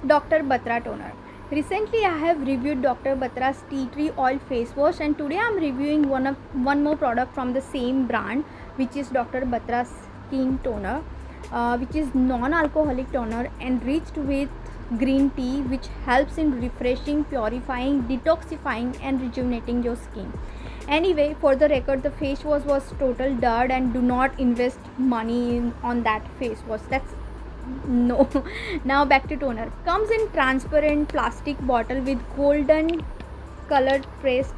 Dr. Batra toner. Recently I have reviewed Dr. Batra's tea tree oil face wash, and today I am reviewing one more product from the same brand, which is Dr. Batra's skin toner, which is non-alcoholic toner enriched with green tea, which helps in refreshing, purifying, detoxifying and rejuvenating your skin. Anyway, for the record, the face wash was total dud, and do not invest money on that face wash. That's no. Now back to toner. Comes in transparent plastic bottle with golden colored pressed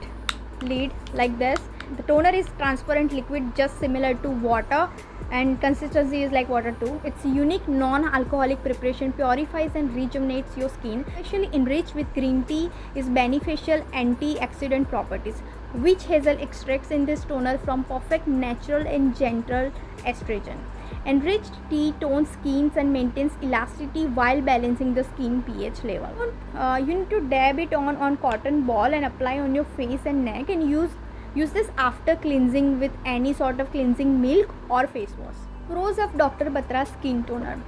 lid like this. The toner is transparent liquid, just similar to water, and consistency is like water too. Its unique non-alcoholic preparation purifies and rejuvenates your skin. Especially enriched with green tea is beneficial antioxidant properties, witch hazel extracts in this toner from perfect natural and gentle estrogen. Enriched tea tones skins and maintains elasticity while balancing the skin pH level. You need to dab it on cotton ball and apply on your face and neck, and use this after cleansing with any sort of cleansing milk or face wash. Pros of Dr. Batra skin toner.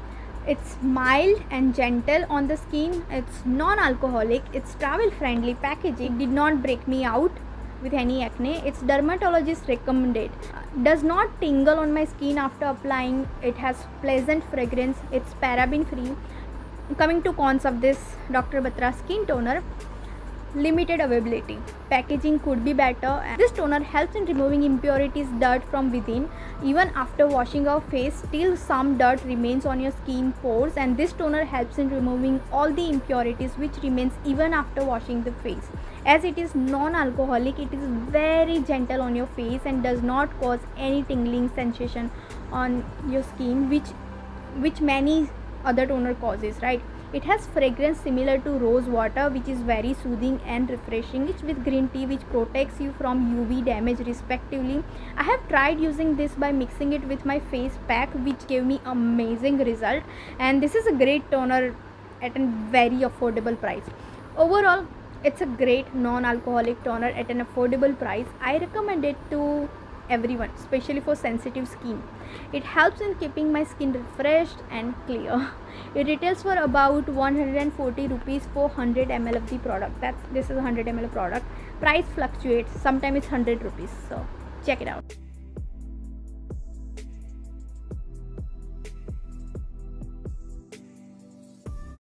It's mild and gentle on the skin. It's non-alcoholic. It's travel friendly packaging. It did not break me out with any acne. It's dermatologist recommended. Does not tingle on my skin after applying. It has pleasant fragrance. It's paraben free. Coming to cons of this Dr. Batra skin toner: limited availability. Packaging could be better. This toner helps in removing impurities, dirt from within. Even after washing our face, still some dirt remains on your skin pores, and this toner helps in removing all the impurities which remains even after washing the face. As it is non-alcoholic, it is very gentle on your face and does not cause any tingling sensation on your skin, which many other toner causes, right? It has fragrance similar to rose water, which is very soothing and refreshing. It's with green tea, which protects you from UV damage respectively. I have tried using this by mixing it with my face pack, which gave me amazing result, and this is a great toner at a very affordable price. Overall, it's a great non-alcoholic toner at an affordable price. I recommend it to everyone, especially for sensitive skin. It helps in keeping my skin refreshed and clear. It retails for about 140 rupees for 100 ml of the product. This is a 100 ml product. Price fluctuates. Sometimes it's 100 rupees. So check it out.